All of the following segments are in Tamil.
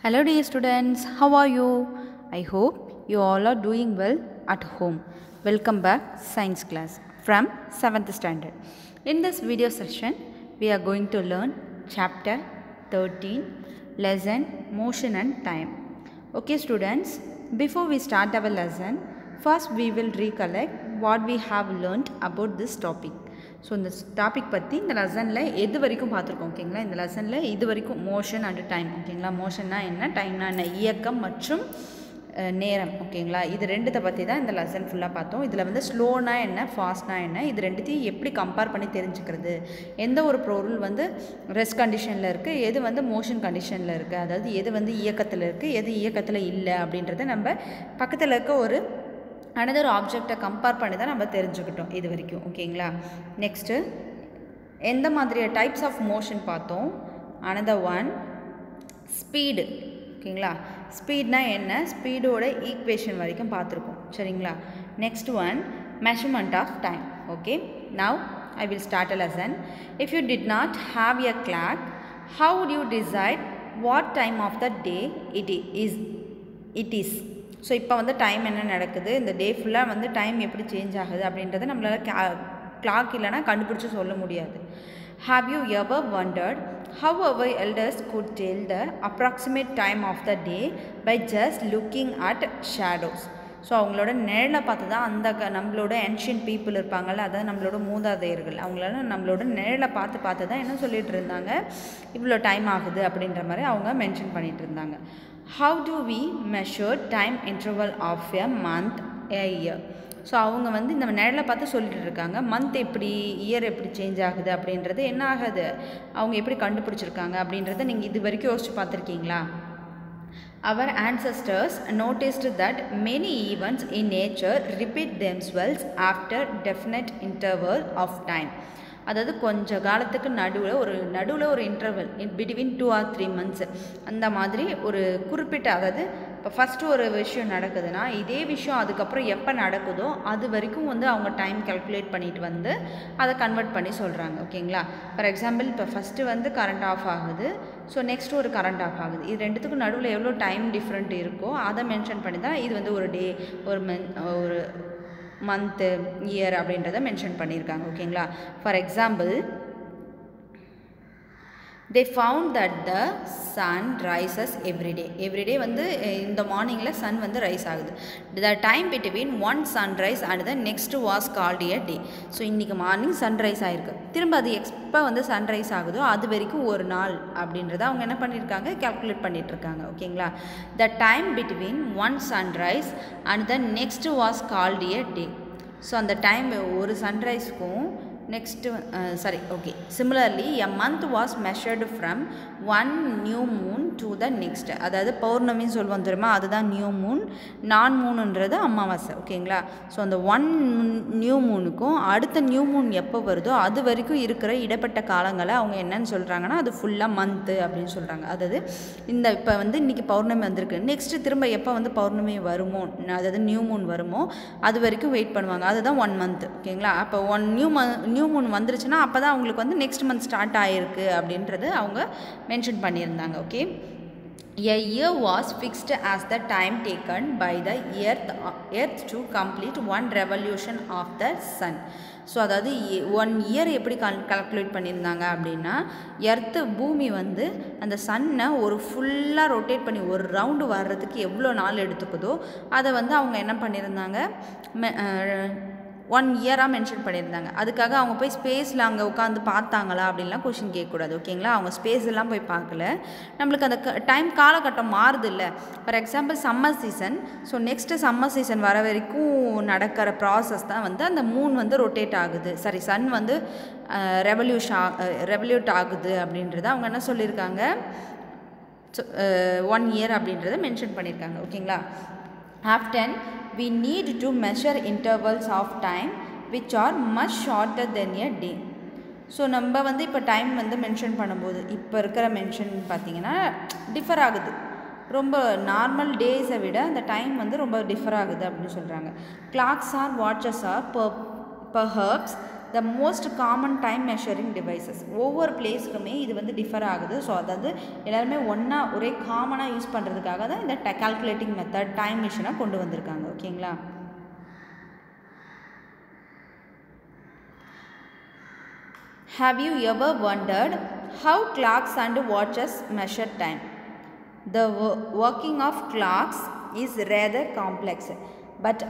Hello dear students, how are you? I hope you all are doing well at home. Welcome back science class from 7th standard. In this video session, we are going to learn chapter 13, lesson motion and time. Okay students, before we start our lesson, first we will recollect what we have learned about this topic. So இந்த டாபிக் பற்றி இந்த லெசனில் எது வரைக்கும் பார்த்துருக்கோம் ஓகேங்களா. இந்த லெசனில் இது வரைக்கும் மோஷன் அண்ட் டைம் ஓகேங்களா. மோஷன்னா என்ன, டைம்னா என்ன, இயக்கம் மற்றும் நேரம் ஓகேங்களா. இது ரெண்டுத்தை பற்றி தான் இந்த லெசன் ஃபுல்லாக பார்த்தோம். இதில் வந்து ஸ்லோனா என்ன, ஃபாஸ்ட்னா என்ன, இது ரெண்டுத்தையும் எப்படி கம்பேர் பண்ணி தெரிஞ்சுக்கிறது, எந்த ஒரு பொருள் வந்து ரெஸ்ட் கண்டிஷனில் இருக்குது, எது வந்து மோஷன் கண்டிஷனில் இருக்குது, அதாவது எது வந்து இயக்கத்தில் இருக்குது, எது இயக்கத்தில் இல்லை அப்படின்றத நம்ம பக்கத்தில் இருக்க ஒரு அனதர் ஆப்ஜெக்டை கம்பேர் பண்ணி தான் நம்ம தெரிஞ்சுக்கிட்டோம் இது வரைக்கும் ஓகேங்களா. நெக்ஸ்ட்டு எந்த மாதிரி டைப்ஸ் ஆஃப் மோஷன் பார்த்தோம். அனதர் ஒன் ஸ்பீடு ஓகேங்களா. ஸ்பீட்னா என்ன, ஸ்பீடோட ஈக்குவேஷன் வரைக்கும் பார்த்துருக்கோம் சரிங்களா. Next one measurement of time. Okay, now I will start a lesson. If you did not have a clock, how would you decide what time of the day it is. So இப்போ வந்து டைம் என்ன நடக்குது, இந்த டே ஃபுல்லாக வந்து டைம் எப்படி சேஞ்ச் ஆகுது அப்படின்றத நம்மளால் கிளாக் இல்லைனா கண்டுபிடிச்சி சொல்ல முடியாது. Have you ever wondered how our elders could tell the approximate time of the day by just looking at shadows. So அவங்களோட நிழலை பார்த்து தான் அந்த நம்மளோட ஏன்ஷியன்ட் பீப்புள் இருப்பாங்கள்ல, அதாவது நம்மளோட மூதாதையர்கள், அவங்களால நம்மளோட நிழலை பார்த்து தான் என்ன சொல்லிகிட்டு இருந்தாங்க, இவ்வளோ டைம் ஆகுது அப்படின்ற மாதிரி அவங்க மென்ஷன் பண்ணிகிட்டு இருந்தாங்க. How do we measure time interval of a month, a year? So அவங்க வந்து இந்த நிழலை பார்த்து சொல்லிட்டு இருக்காங்க. மந்த் எப்படி, இயர் எப்படி சேஞ்ச் ஆகுது அப்படின்றது என்ன ஆகுது, அவங்க எப்படி கண்டுபிடிச்சிருக்காங்க அப்படின்றத நீங்கள் இது வரைக்கும் யோசிச்சு பார்த்துருக்கீங்களா. Our ancestors noticed that many events in nature repeat themselves after definite interval of time. அதாவது கொஞ்சம் காலத்துக்கு நடுவில் ஒரு இன்டர்வல் பிட்வீன் 2 or 3 months அந்த மாதிரி ஒரு குறிப்பிட்ட, அதாவது இப்போ ஃபஸ்ட்டு ஒரு விஷயம் நடக்குதுன்னா இதே விஷயம் அதுக்கப்புறம் எப்போ நடக்குதோ அது வரைக்கும் வந்து அவங்க டைம் கால்குலேட் பண்ணிட்டு வந்து அதை கன்வெர்ட் பண்ணி சொல்கிறாங்க ஓகேங்களா. ஃபார் எக்ஸாம்பிள் இப்போ ஃபஸ்ட்டு வந்து கரண்ட் ஆஃப் ஆகுது, ஸோ நெக்ஸ்ட்டு ஒரு கரண்ட் ஆஃப் ஆகுது, இது ரெண்டுத்துக்கும் நடுவில் எவ்வளோ டைம் டிஃப்ரெண்ட் இருக்கோ அதை மென்ஷன் பண்ணி தான் இது வந்து ஒரு டே, ஒரு மந்த்து, இயர் அப்படின்றத மென்ஷன் பண்ணியிருக்காங்க ஓகேங்களா. For example, they found that the sun rises every day வந்து இந்த மார்னிங்கில் சன் வந்து ரைஸ் ஆகுது. the time between one sunrise and the next was called a day. So இன்றைக்கி மார்னிங் சன்ரைஸ் ஆகிருக்கு, திரும்ப அது எப்போ வந்து சன்ரைஸ் ஆகுதோ அது வரைக்கும் ஒரு நாள் அப்படின்றத அவங்க என்ன பண்ணியிருக்காங்க, கால்குலேட் பண்ணிகிட்ருக்காங்க ஓகேங்களா. the time between one sunrise and the next was called a day. So அந்த டைம் ஒரு சன்ரைஸ்க்கும் next similarly a month was measured from one new moon to the next. அதாவது பௌர்ணமின்னு சொல்லுவோம் தெரியுமா, அதுதான் நியூ மூன், நான் மூணுன்றது அமாவாசை ஓகேங்களா. ஸோ அந்த ஒன் நியூ மூனுக்கும் அடுத்த நியூ மூன் எப்போ வருதோ அது வரைக்கும் இருக்கிற இடைப்பட்ட காலங்களை அவங்க என்னன்னு சொல்கிறாங்கன்னா அது ஃபுல்லாக மந்த்து அப்படின்னு சொல்கிறாங்க. அதாவது இந்த இப்போ வந்து இன்றைக்கி பௌர்ணமி வந்திருக்கு, நெக்ஸ்ட்டு திரும்ப எப்போ வந்து பௌர்ணமி வருமோ, அதாவது நியூ மூன் வருமோ அது வரைக்கும் வெயிட் பண்ணுவாங்க, அதுதான் 1 month ஓகேங்களா. அப்போ நியூ மூன் வந்துருச்சுன்னா அப்போ தான் அவங்களுக்கு வந்து நெக்ஸ்ட் மந்த் ஸ்டார்ட் ஆகிருக்கு அப்படின்றது அவங்க மென்ஷன் பண்ணியிருந்தாங்க okay. A year was fixed as the time taken by the earth to complete one revolution of the sun. So அதாவது 1 year எப்படி கால்குலேட் பண்ணியிருந்தாங்க அப்படின்னா, பூமி வந்து அந்த சன்னை ஒரு ஃபுல்லாக ரொட்டேட் பண்ணி ஒரு ரவுண்டு வர்றதுக்கு எவ்வளோ நாள் எடுத்துக்குதோ அதை வந்து அவங்க என்ன பண்ணியிருந்தாங்க 1 year மென்ஷன் பண்ணியிருந்தாங்க. அதுக்காக அவங்க போய் ஸ்பேஸில் அங்கே உட்காந்து பார்த்தாங்களா அப்படின்லாம் கொஷின் கேட்கக்கூடாது ஓகேங்களா. அவங்க ஸ்பேஸ் எல்லாம் போய் பார்க்கல, நம்மளுக்கு அந்த டைம் காலகட்டம் மாறுது இல்லை. For example summer season, so next summer season வர வரைக்கும் நடக்கிற ப்ராசஸ் தான் வந்து அந்த மூன் வந்து ரொட்டேட் ஆகுது, சன் வந்து ரெவல்யூட் ஆகுது அப்படின்றத அவங்க என்ன சொல்லியிருக்காங்க, 1 year அப்படின்றத மென்ஷன் பண்ணியிருக்காங்க ஓகேங்களா. Often we need to measure intervals of time which are much shorter than a day. So நம்ம வந்து இப்போ டைம் வந்து மென்ஷன் பண்ணும்போது இப்போ இருக்கிற மென்ஷன் பார்த்திங்கன்னா டிஃபர் ஆகுது, ரொம்ப நார்மல் டேஸை விட அந்த டைம் வந்து ரொம்ப டிஃபர் ஆகுது அப்படின்னு சொல்கிறாங்க. Clocks or watches are perhaps the most common time measuring devices. ஒவ்வொரு பிளேஸ்க்குமே இது வந்து டிஃபர் ஆகுது. ஸோ அதாவது எல்லாருமே ஒன்றா ஒரே காமனாக யூஸ் பண்ணுறதுக்காக தான் இந்த கால்குலேட்டிங் மெத்தட் டைம் மிஷினாக கொண்டு வந்திருக்காங்க. ஓகேங்களா? Have you ever wondered how clocks and watches measure time? The working of clocks is rather complex, but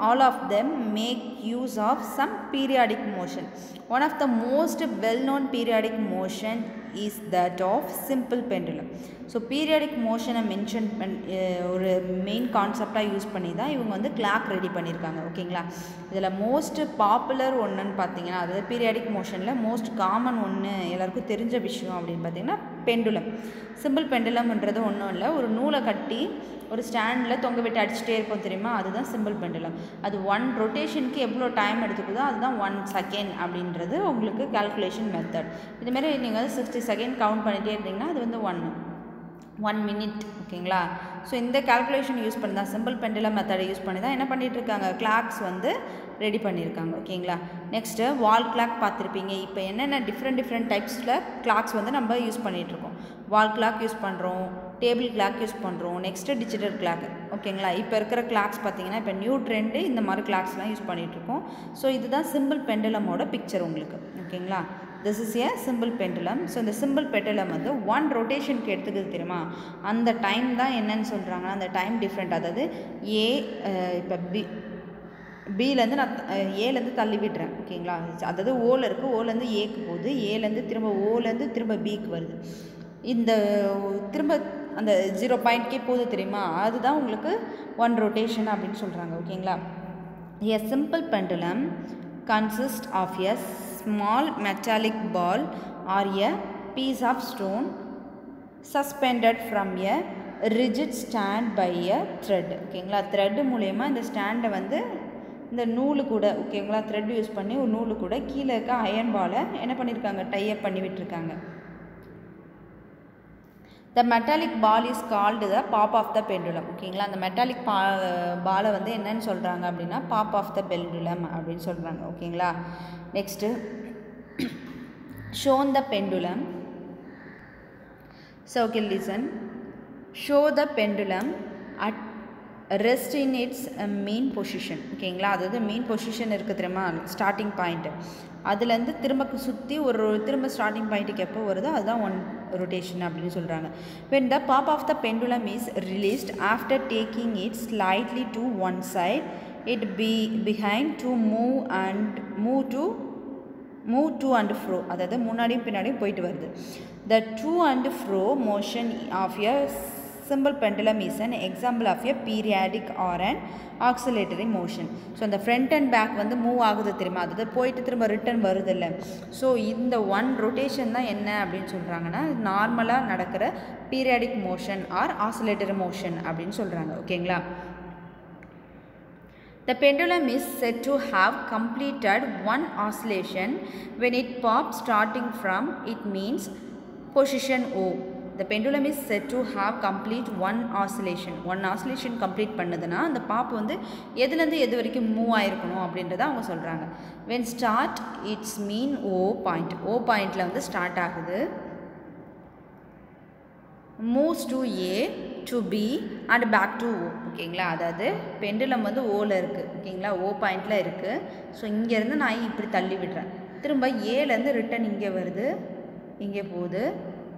all of them make use of some periodic motion. One of the most well-known periodic motion is that of simple pendulum. So periodic motion mention ஒரு மெயின் கான்செப்டாக யூஸ் பண்ணி தான் இவங்க வந்து கிளாக் ரெடி பண்ணியிருக்காங்க. ஓகேங்களா? இதில் மோஸ்ட் பாப்புலர் ஒன்றுன்னு பார்த்தீங்கன்னா, அதாவது பீரியாடிக் மோஷனில் மோஸ்ட் காமன் ஒன்று எல்லாருக்கும் தெரிஞ்ச விஷயம் அப்படின்னு பார்த்தீங்கன்னா பெண்டுலம். சிம்பிள் பெண்டுலம்ன்றது ஒன்றும் இல்லை, ஒரு நூலை கட்டி ஒரு ஸ்டாண்டில் தொங்க விட்டு அடிச்சுட்டே இருக்கும் தெரியுமா, அதுதான் சிம்பிள் பெண்டுலம். அது 1 ரொட்டேஷனுக்கு எவ்வளோ டைம் எடுத்துக்குதோ அதுதான் 1 செகண்ட் அப்படின்றது உங்களுக்கு கால்குலேஷன் மெத்தட். இதுமாரி நீங்கள் வந்து 60 செகண்ட் கவுண்ட் பண்ணிகிட்டே இருந்தீங்கன்னா அது வந்து 1 மினிட். ஓகேங்களா? ஸோ இந்த கால்குலேஷன் யூஸ் பண்ணி தான் சிம்பிள் பெண்டுலம் மெத்தடை யூஸ் பண்ணி தான் என்ன பண்ணிகிட்ருக்காங்க, கிளாக்ஸ் வந்து ரெடி பண்ணியிருக்காங்க. ஓகேங்களா? நெக்ஸ்ட்டு வால் கிளாக் பார்த்துருப்பீங்க. இப்போ என்னென்ன டிஃப்ரெண்ட் டைப்ஸில் கிளாக்ஸ் வந்து நம்ம யூஸ் பண்ணிகிட்ருக்கோம். வால் கிளாக் யூஸ் பண்ணுறோம், டேபிள் கிளாக் யூஸ் பண்ணுறோம், நெக்ஸ்ட்டு டிஜிட்டல் கிளாக். ஓகேங்களா? இப்போ இருக்கிற கிளாக்ஸ் பார்த்திங்கன்னா இப்போ நியூ ட்ரெண்டு இந்த மாதிரி கிளாக்ஸ்லாம் யூஸ் பண்ணிகிட்ருக்கோம். ஸோ இதுதான் சிம்பிள் பெண்டுலமோட பிக்சர் உங்களுக்கு. ஓகேங்களா? This is a simple pendulum. So இந்த சிம்பிள் பெண்டுலம் வந்து 1 ரொட்டேஷனுக்கு எடுத்துக்குது தெரியுமா, அந்த டைம் தான் என்னன்னு சொல்கிறாங்கன்னா அந்த டைம் டிஃப்ரெண்ட். அதாவது இப்போ பிலேருந்து நான் ஏலேருந்து தள்ளி விடுறேன். ஓகேங்களா? அதாவது ஓவில் இருக்குது, ஓலேருந்து ஏக்கு போகுது, ஏலேருந்து திரும்ப ஓலேருந்து திரும்ப பிக்கு வருது. இந்த திரும்ப அந்த 0 பாயிண்ட்கே போகுது தெரியுமா, அதுதான் உங்களுக்கு 1 ரொட்டேஷன் அப்படின்னு சொல்கிறாங்க. ஓகேங்களா? A simple pendulum consists of a small metallic ball or a piece of stone suspended from a rigid stand by a thread. ஓகேங்களா? த்ரெட் மூலயமா இந்த ஸ்டாண்டை வந்து இந்த நூலு கூட, ஓகேங்களா, த்ரெட் யூஸ் பண்ணி ஒரு நூலு கூட கீழே இருக்க அயன் பாலை என்ன பண்ணியிருக்காங்க, டைப் பண்ணி விட்டுருக்காங்க. The metallic ball is called the pop of the pendulum. ஓகேங்களா? அந்த மெட்டாலிக் பாலை வந்து என்னன்னு சொல்கிறாங்க அப்படின்னா பாப் ஆஃப் த பெண்டுலம் அப்படின்னு சொல்கிறாங்க. ஓகேங்களா? Next shown the pendulum. So okay, listen. Show the pendulum at rest in its mean position. ஓகேங்களா? அதாவது மெயின் பொசிஷன் இருக்குது தெரியுமா, ஸ்டார்டிங் பாயிண்ட்டு, அதுலேருந்து திரும்ப சுற்றி ஒரு திரும்ப ஸ்டார்டிங் பாயிண்ட்டுக்கு எப்போ வருதோ அதுதான் 1 ரொட்டேஷன் அப்படின்னு சொல்கிறாங்க. when the pop of the pendulum is released after taking it slightly to one side, it behind to move to and fro. அதாவது முன்னாடியும் பின்னாடியும் போயிட்டு வருது. the to and fro motion of a simple pendulum is an example of a periodic or an oscillatory motion. So இந்த ஃப்ரண்ட் அண்ட் பேக் வந்து மூவ் ஆகுது தெரியுமா, அது போயிட்டு திரும்ப ரிட்டர்ன் வருது இல்லை. ஸோ இந்த 1 ரொட்டேஷன் தான் என்ன அப்படின்னு சொல்கிறாங்கன்னா நார்மலாக நடக்கிற periodic motion R oscillatory motion அப்படின்னு சொல்கிறாங்க. ஓகேங்களா? The pendulum is said to have completed 1 oscillation when it pops starting from it means position O. The pendulum is said to have complete 1 oscillation. 1 oscillation complete பண்ணதுன்னா அந்த பாப் வந்து எதுலேருந்து எது வரைக்கும் மூவ் ஆகிருக்கணும் அப்படின்றத அவங்க சொல்கிறாங்க. when start its mean O point. O பாயிண்டில் வந்து ஸ்டார்ட் ஆகுது, moves to A to B and back to O. ஓகேங்களா? அதாவது பெண்டுலம் வந்து ஓவில் இருக்குது. ஓகேங்களா? O பாயிண்டில் இருக்குது. ஸோ இங்கேருந்து நான் இப்படி தள்ளி விடுறேன், திரும்ப ஏலேருந்து ரிட்டன் இங்கே வருது, இங்கே போகுது,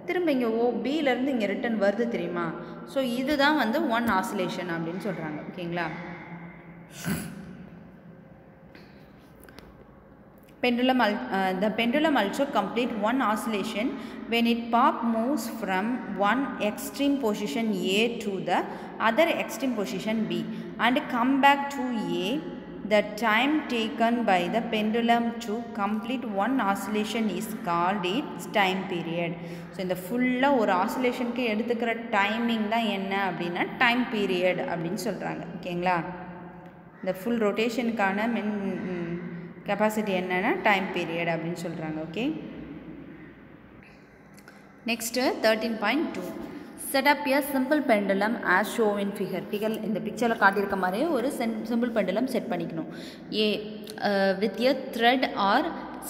திரும்ப இங்கே பிலேருந்து இங்கே ரிட்டன் வருது தெரியுமா. ஸோ இதுதான் வந்து 1 ஆசிலேஷன் அப்படின்னு சொல்கிறாங்க. ஓகேங்களா? The pendulum also complete 1 oscillation when it pop moves from one extreme position A to the other extreme position B and come back to A. The time taken by the pendulum to complete 1 oscillation is called its time period. So இந்த ஃபுல்லாக ஒரு ஆசிலேஷனுக்கு எடுத்துக்கிற டைமிங் தான் என்ன அப்படின்னா டைம் பீரியட் அப்படின்னு சொல்கிறாங்க. ஓகேங்களா? இந்த ஃபுல் ரொட்டேஷனுக்கான கெப்பாசிட்டி என்னென்னா டைம் பீரியட் அப்படின்னு சொல்கிறாங்க. Okay, next 13.2 set up a simple pendulum as shown in figure. இந்த பிக்சரில் காட்டியிருக்க மாதிரியே ஒரு சிம்பிள் பெண்டுலம் செட் பண்ணிக்கணும். with a thread or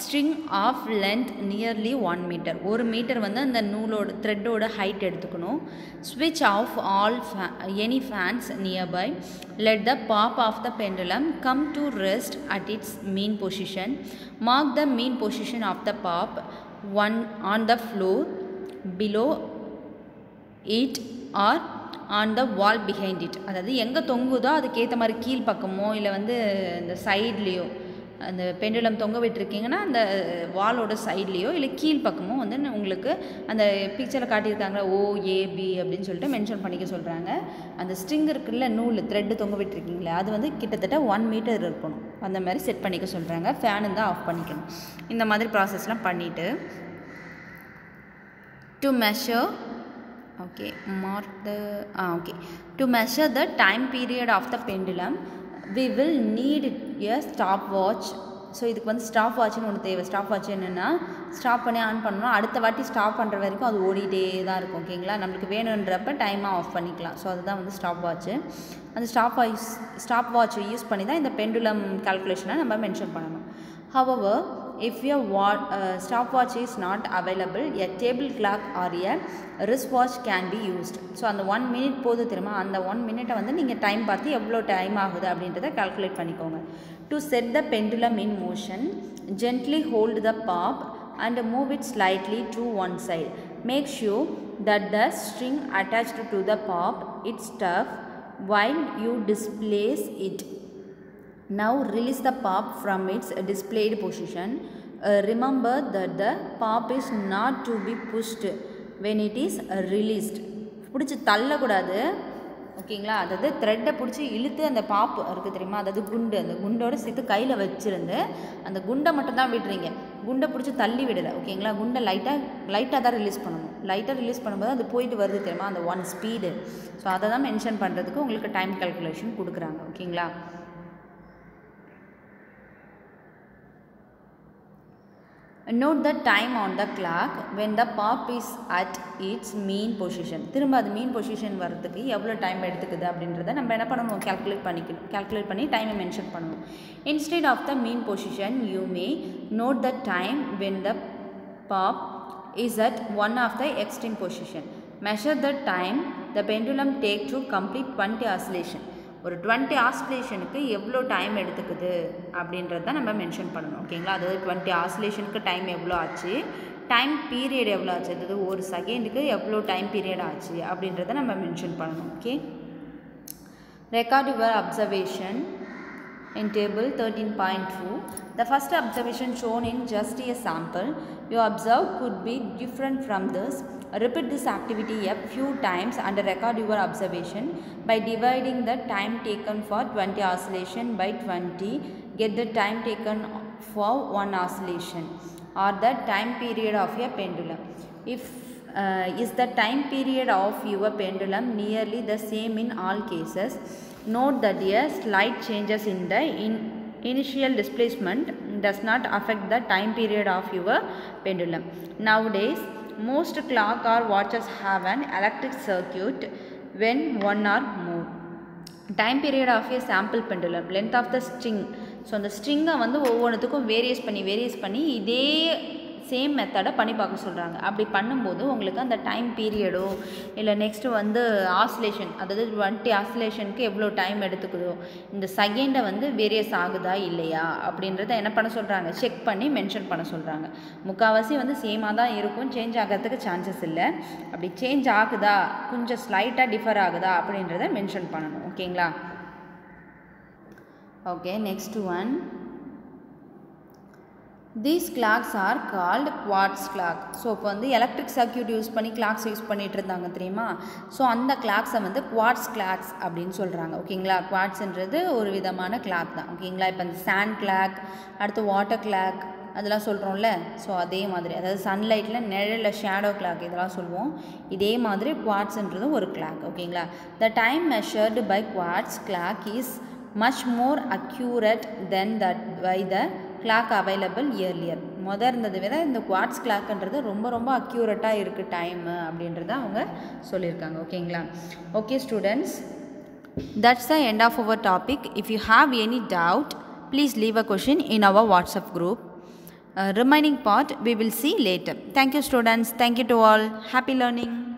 string of length nearly 1 meter. 1 meter வந்து அந்த நூலோட த்ரெட்டோட ஹைட் எடுத்துக்கணும். Switch off all any fans nearby. Let the pop of the pendulum come to rest at its mean position. Mark the mean position of the pop on the floor below it or on the wall behind it. அதாவது எங்கே தொங்குதோ அதுக்கேற்ற மாதிரி கீழ் பக்கமோ இல்லை வந்து இந்த சைட்லேயோ அந்த பெண்டுலம் தொங்க விட்டுருக்கீங்கன்னா அந்த வாலோட சைட்லேயோ இல்லை கீழ் பக்கமோ வந்து உங்களுக்கு அந்த பிக்சரில் காட்டியிருக்காங்க OAB அப்படின்னு சொல்லிட்டு மென்ஷன் பண்ணிக்க சொல்கிறாங்க. அந்த ஸ்ட்ரிங் இருக்குல்ல, நூல் த்ரெட்டு தொங்க விட்டுருக்கீங்களே, அது வந்து கிட்டத்தட்ட 1 மீட்டர் இருக்கணும். அந்த மாதிரி செட் பண்ணிக்க சொல்கிறாங்க. ஃபேன் இருந்தால் ஆஃப் பண்ணிக்கணும். இந்த மாதிரி ப்ராசஸ்லாம் பண்ணிவிட்டு to measure to measure the time period of the pendulum we will need a stopwatch. So இதுக்கு வந்து ஸ்டாப் வாட்ச்னு ஒன்று தேவை. ஸ்டாப் வாட்ச் என்னென்னா, ஸ்டாப் பண்ணி ஆன் பண்ணணும், அடுத்த வாட்டி ஸ்டாப் பண்ணுற வரைக்கும் அது ஓடிட்டே தான் இருக்கும். ஓகேங்களா, நம்மளுக்கு வேணுன்றப்ப டைமாக ஆஃப் பண்ணிக்கலாம். ஸோ அதுதான் வந்து ஸ்டாப் வாட்ச்சு. அந்த ஸ்டாப் வாட்ச் யூஸ் பண்ணி தான் இந்த பெண்டுலம் கால்குலேஷனை நம்ம மென்ஷன் பண்ணணும். However, if your stopwatch is not available, a table clock or a wristwatch can be used. So அந்த 1 minute போது தெரியுமா, அந்த 1 minute வந்து நீங்கள் டைம் பார்த்து எவ்வளோ டைம் ஆகுது அப்படின்றத கால்குலேட் பண்ணிக்கோங்க. To set the pendulum in motion, gently hold the pop and move it slightly to one side. Make sure that the string attached to the pop is tough while you displace it. Now release the pop from its displayed position. Remember that the pop is not to be pushed when it is released. பிடிச்சி தள்ளக்கூடாது. ஓகேங்களா, அதாவது த்ரெட்டை பிடிச்சி இழுத்து அந்த பாப்பு இருக்குது தெரியுமா, அதாவது குண்டு, அந்த குண்டோடு சேர்த்து கையில் வச்சுருந்து அந்த குண்டை மட்டும் தான் விடுறீங்க. குண்டை பிடிச்சி தள்ளி விடலை. ஓகேங்களா, குண்டை லைட்டாக தான் ரிலீஸ் பண்ணணும். லைட்டாக ரிலீஸ் பண்ணும்போது அது போயிட்டு வருது தெரியுமா, அந்த 1 ஸ்பீடு. ஸோ அதை தான் மென்ஷன் பண்ணுறதுக்கு உங்களுக்கு டைம் கால்குலேஷன் கொடுக்குறாங்க. ஓகேங்களா, note the time on the clock when the pop is at its mean position. திரும்ப அது மீன் பொசிஷன் வரதுக்கு எவ்வளோ டைம் எடுத்துக்குது அப்படின்றத நம்ம என்ன பண்ணணும், கால்குலேட் பண்ணி டைமை மென்ஷன் பண்ணணும். Instead of the mean position, you may note the time when the pop is at one of the extreme position. Measure the time the pendulum take to complete 20 oscillation. ஒரு 20 ஆசிலேஷனுக்கு எவ்வளோ டைம் எடுத்துக்குது அப்படின்றத நம்ம மென்ஷன் பண்ணணும். ஓகேங்களா, அதாவது 20 ஆசிலேஷனுக்கு டைம் எவ்வளோ ஆச்சு, டைம் பீரியட் எவ்வளோ ஆச்சு, அதாவது ஒரு செகண்டுக்கு எவ்வளோ டைம் பீரியட் ஆச்சு அப்படின்றத நம்ம மென்ஷன் பண்ணணும். Okay, record your observation in table 13.2. The first observation shown in just a sample you observe could be different from this. Repeat this activity a few times and record your observation by dividing the time taken for 20 oscillation by 20. Get the time taken for 1 oscillation or the time period of a pendulum. If is the time period of your pendulum nearly the same in all cases? Note that a slight changes in the initial displacement does not affect the time period of your pendulum. Nowadays, most clock or watches have an electric circuit when one or more. Time period of a sample pendulum, length of the string. So அந்த ஸ்ட்ரிங்கை வந்து ஒவ்வொன்றுத்துக்கும் வேரியஸ் பண்ணி இதே சேம் மெத்தடை பண்ணி பார்க்க சொல்கிறாங்க. அப்படி பண்ணும்போது உங்களுக்கு அந்த டைம் பீரியடோ இல்லை நெக்ஸ்ட்டு வந்து ஆசிலேஷன், அதாவது 20 ஆசிலேஷனுக்கு எவ்வளோ டைம் எடுத்துக்குதோ, இந்த செகண்டை வந்து வேரியஸ் ஆகுதா இல்லையா அப்படின்றத என்ன பண்ண சொல்கிறாங்க, செக் பண்ணி மென்ஷன் பண்ண சொல்கிறாங்க. முக்கால்வாசி வந்து சேமாக தான் இருக்கும், சேஞ்ச் ஆகிறதுக்கு சான்சஸ் இல்லை. அப்படி சேஞ்ச் ஆகுதா, கொஞ்சம் ஸ்லைட்டாக டிஃபர் ஆகுதா அப்படின்றத மென்ஷன் பண்ணணும். ஓகேங்களா, okay, next one. These clocks are called quartz clock. So இப்போ வந்து எலக்ட்ரிக் சர்க்யூட் யூஸ் பண்ணி கிளாக்ஸ் யூஸ் பண்ணிகிட்டு இருந்தாங்க தெரியுமா. ஸோ அந்த கிளாக்ஸை வந்து குவார்ட்ஸ் கிளாக்ஸ் அப்படின்னு சொல்கிறாங்க. ஓகேங்களா, குவார்ட்ஸ்ன்றது ஒரு விதமான கிளாக் தான். ஓகேங்களா, இப்போ இந்த சாண்ட் கிளாக், அடுத்து வாட்டர் கிளாக் அதெல்லாம் சொல்கிறோம்ல. ஸோ அதே மாதிரி, அதாவது சன்லைட்டில் நிழலில் ஷேடோ கிளாக் இதெல்லாம் சொல்லுவோம். இதே மாதிரி குவார்ட்ஸ்ன்றது ஒரு கிளாக். ஓகேங்களா, the time measured by quartz clock is much more accurate than that by the clock available earlier. இருந்ததை விட இந்த குவார்ட்ஸ் கிளாக்ன்றது ரொம்ப அக்யூரேட்டாக இருக்குது டைமு அப்படின்றத அவங்க சொல்லியிருக்காங்க. ஓகேங்களா, okay students, that's the end of our topic. If you have any doubt, please leave a question in our WhatsApp group. Remaining part we will see later. Thank you students. Thank you to all. Happy learning.